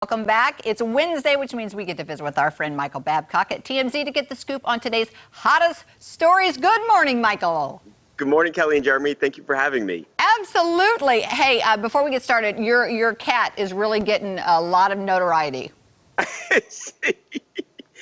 Welcome back. It's Wednesday, which means we get to visit with our friend Michael Babcock at TMZ to get the scoop on today's hottest stories. Good morning, Michael. Good morning, Kelly and Jeremy. Thank you for having me. Absolutely. Hey, before we get started, your cat is really getting a lot of notoriety.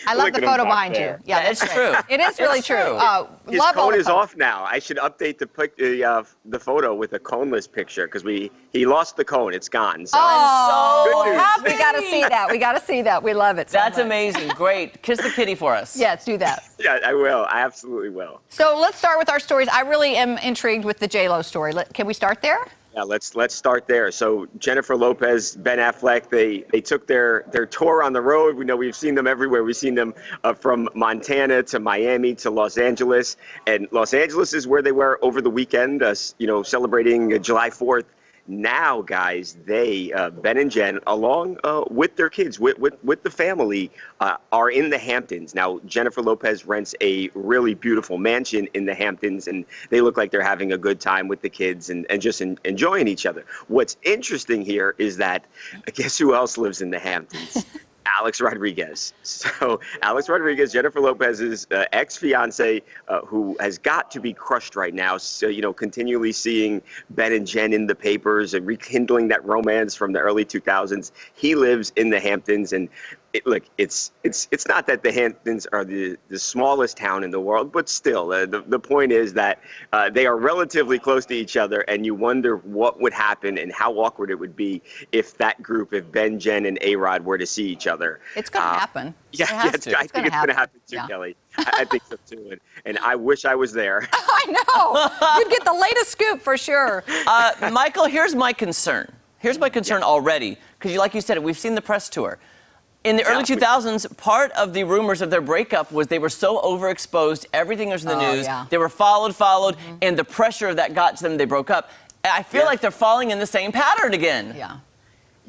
I love the photo behind you. Yeah, it's true. It is really true. His cone is off now. I should update the photo with a coneless picture because he lost the cone. It's gone. So. Oh, good news. happy. We got to see that. We got to see that. We love it so That's much. amazing. Great. Kiss the kitty for us. Yes, do that. Yeah, I will. I absolutely will. So let's start with our stories. I really am intrigued with the J-Lo story. Can we start there? Yeah, let's start there. So Jennifer Lopez, Ben Affleck, they took their tour on the road. We know we've seen them everywhere. We've seen them from Montana to Miami to Los Angeles, and Los Angeles is where they were over the weekend. Celebrating July 4th. Now, guys, Ben and Jen, along with their kids, with the family, are in the Hamptons. Now, Jennifer Lopez rents a really beautiful mansion in the Hamptons, and they look like they're having a good time with the kids and just enjoying each other. What's interesting here is that, guess who else lives in the Hamptons? Alex Rodriguez. So Alex Rodriguez, Jennifer Lopez's ex-fiance, who has got to be crushed right now. So, continually seeing Ben and Jen in the papers and rekindling that romance from the early 2000s. He lives in the Hamptons, and it's not that the Hamptons are the smallest town in the world, but still, the point is that they are relatively close to each other, and you wonder what would happen and how awkward it would be if that group, if Ben, Jen, and A-Rod were to see each other. It's going to happen. Yeah, I think it's going to happen too, yeah. Kelly. I think so too, and I wish I was there. I know. You'd get the latest scoop for sure. Michael, here's my concern. Here's my concern already, because like you said, we've seen the press tour. In the early 2000s, part of the rumors of their breakup was they were so overexposed, everything was in the news, they were followed, and the pressure of that got to them, they broke up. I feel like they're falling in the same pattern again.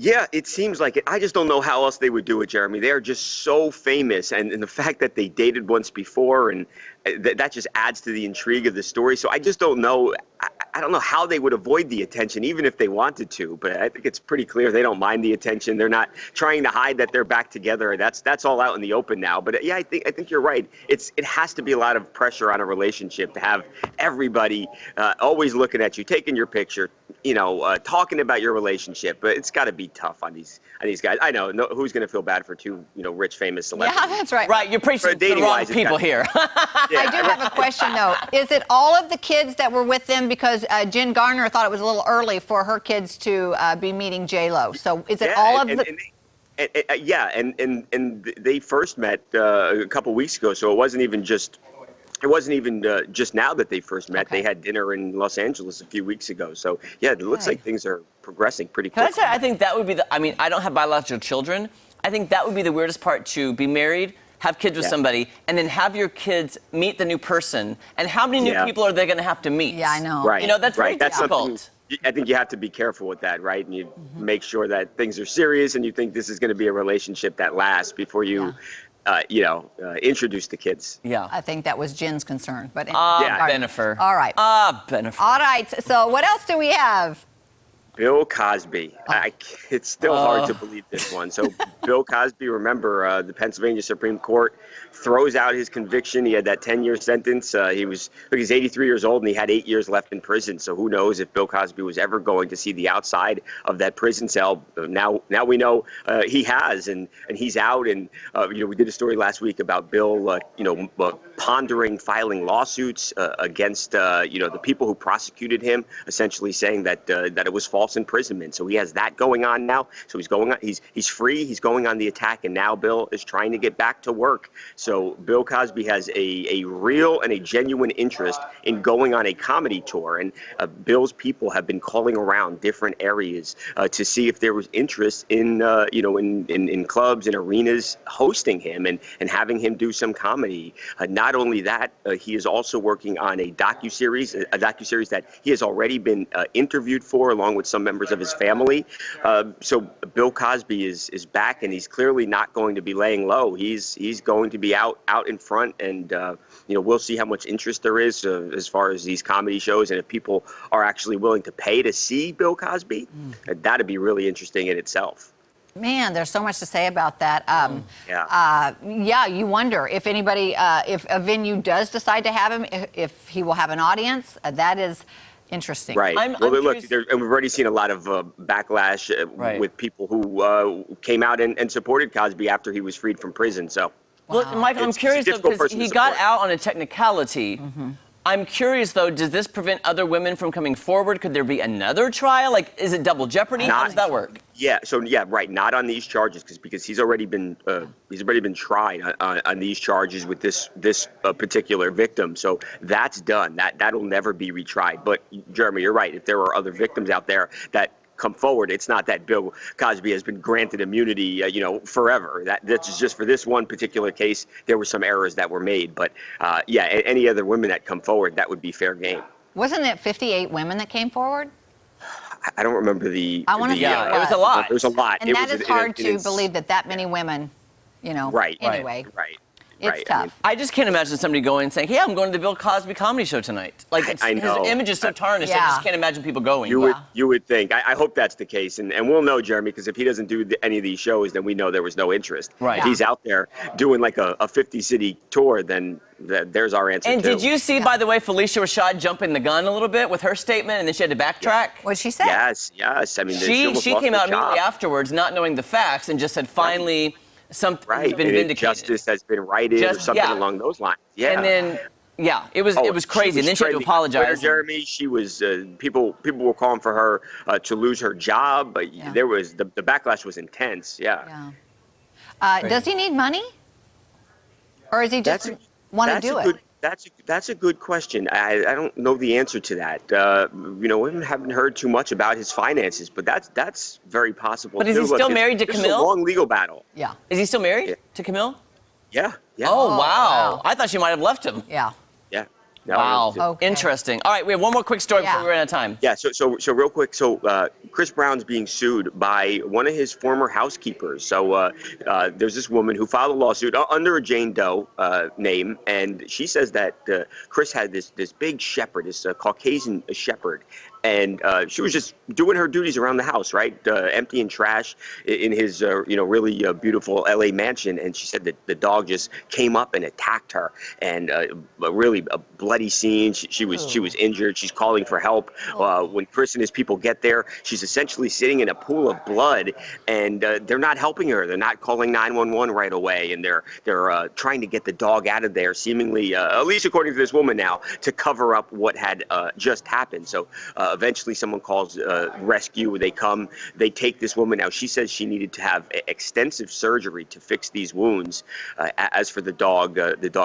Yeah, it seems like it. I just don't know how else they would do it, Jeremy. They are just so famous, and the fact that they dated once before, and that just adds to the intrigue of the story. So I just don't know. I don't know how they would avoid the attention, even if they wanted to. But I think it's pretty clear they don't mind the attention. They're not trying to hide that they're back together. That's all out in the open now. But yeah, I think you're right. It has to be a lot of pressure on a relationship to have everybody always looking at you, taking your picture, talking about your relationship. But it's got to be tough on these guys. I know who's going to feel bad for two rich, famous celebrities. Yeah, that's right. Right, you're preaching to the wrong people here. I do have a question, though. Is it all of the kids that were with them? Because Jen Garner thought it was a little early for her kids to be meeting J-Lo. So is it all of the... And they first met a couple weeks ago, so it wasn't even just now that they first met. They had dinner in Los Angeles a few weeks ago. So yeah, it looks like things are progressing pretty quickly. Can I say, I think that would be I don't have biological children. I think that would be the weirdest part, to be married, have kids with somebody, and then have your kids meet the new person. And how many new people are they going to have to meet? Yeah, I know. Right. That's very difficult. I think you have to be careful with that, right? And you make sure that things are serious, and you think this is going to be a relationship that lasts before you, introduce the kids. Yeah. I think that was Jen's concern. But Bennifer. All right. Bennifer. All right. So what else do we have? Bill Cosby. It's still hard to believe this one. So Bill Cosby, remember, the Pennsylvania Supreme Court throws out his conviction. He had that 10-year sentence. He's 83 years old, and he had 8 years left in prison. So who knows if Bill Cosby was ever going to see the outside of that prison cell. Now we know he has, and he's out. And we did a story last week about Bill, pondering filing lawsuits against the people who prosecuted him, essentially saying that it was false imprisonment. So he has that going on now. So he's free. He's going on the attack, and now Bill is trying to get back to work. So Bill Cosby has a real and a genuine interest in going on a comedy tour, and Bill's people have been calling around different areas to see if there was interest in clubs and arenas hosting him and having him do some comedy. Not only that, he is also working on a docuseries that he has already been interviewed for, along with some members of his family. So Bill Cosby is back, and he's clearly not going to be laying low. He's going to be out in front, and we'll see how much interest there is as far as these comedy shows, and if people are actually willing to pay to see Bill Cosby. That'd be really interesting in itself. Man, there's so much to say about that. Yeah. You wonder if anybody, if a venue does decide to have him, if he will have an audience. That is interesting. Right. I'm Well, look, curious- and we've already seen a lot of backlash Right. with people who came out and supported Cosby after he was freed from prison. So, Well, Michael, I'm It's a curious though, difficult because person to he got support. out on a technicality. I'm curious though, does this prevent other women from coming forward? Could there be another trial? Like, is it double jeopardy? How does that work? yeah. So, yeah, right. Not on these charges because he's already been tried on these charges with this particular victim. So that's done. That'll never be retried. But Jeremy, you're right. If there are other victims out there that come forward, it's not that Bill Cosby has been granted immunity, forever. That's just for this one particular case. There were some errors that were made, but any other women that come forward, that would be fair game. Wasn't it 58 women that came forward? I don't remember the. I want to say Yeah, it was a lot. There was a lot. And It that was is hard to it's- believe that many women, Right. Anyway, Right. it's right. tough. I just can't imagine somebody going and saying, "Hey, I'm going to the Bill Cosby comedy show tonight." Like, I know. his image is so tarnished. I Yeah. just can't imagine people going. You would think. I hope that's the case, and we'll know, Jeremy, because if he doesn't do any of these shows, then we know there was no interest. Right. If he's out there doing like a 50-city tour, then there's our answer. And too. did you see, by the way, Felicia Rashad jumping the gun a little bit with her statement, and then she had to backtrack? What'd she say? Yes. I mean, She came out immediately afterwards, not knowing the facts, and just said, "Finally, something's Right. been And vindicated." justice has been righted, or something along those lines. Yeah. And then, it was crazy. And then she had to trending on apologize. Twitter, Jeremy, she was people were calling for her to lose her job. But there was the backlash was intense. Yeah. Does he need money? Or is he just want to do it? That's a good question. I don't know the answer to that. We haven't heard too much about his finances, but that's very possible. But is he too. still Look, married to this Camille? is a long legal battle. Yeah. Is he still married Yeah. to Camille? Yeah. Oh, wow. wow. I thought she might have left him. Yeah. Yeah. No, Wow. no, Okay. Interesting. All right, we have one more quick story Yeah. before we run out of time. Yeah, so real quick, Chris Brown's being sued by one of his former housekeepers. So there's this woman who filed a lawsuit under a Jane Doe name, and she says that Chris had this big shepherd, this Caucasian shepherd, and she was just doing her duties around the house, right, emptying trash in his really beautiful LA mansion, and she said that the dog just came up and attacked her, and really a bloody scene. She was injured. She's calling for help. When Chris and his people get there, she's essentially sitting in a pool of blood, and they're not helping her. They're not calling 911 right away, and they're trying to get the dog out of there, seemingly, at least according to this woman now, to cover up what had just happened. So eventually someone calls rescue. They come. They take this woman out. She says she needed to have extensive surgery to fix these wounds. As for the dog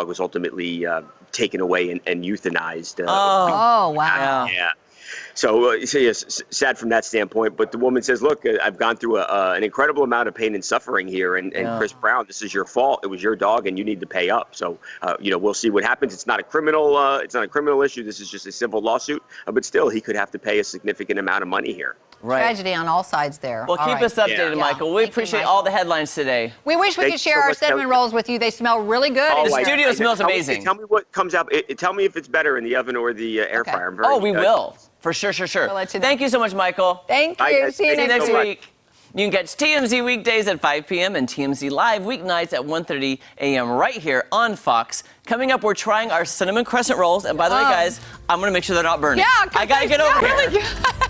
was ultimately taken away and euthanized. Oh, wow. Yeah. So yes, sad from that standpoint. But the woman says, "Look, I've gone through an incredible amount of pain and suffering here, and Chris Brown, this is your fault. It was your dog, and you need to pay up." So we'll see what happens. It's not a criminal issue. This is just a civil lawsuit. But still, he could have to pay a significant amount of money here. Right. Tragedy on all sides there. Well, All keep right. us updated, Yeah. Michael. We Thank you, appreciate Michael. all the headlines today. We wish we Thank could you share so our much, cinnamon Kelly. rolls with you. They smell really good. The in here. studio smells Tell me- amazing. Tell me what comes out. Tell me if it's better in the oven or the air Okay. fryer. I'm very, Oh, we will. For sure. We'll let you know. Thank you so much, Michael. Thank Bye, you. guys. See you See you Thank next so much. week. You can catch TMZ weekdays at 5 p.m. and TMZ Live weeknights at 1:30 a.m. right here on Fox. Coming up, we're trying our cinnamon crescent rolls. And by the way, guys, I'm going to make sure they're not burning. Yeah, 'cause I got to they get over smell here. really good.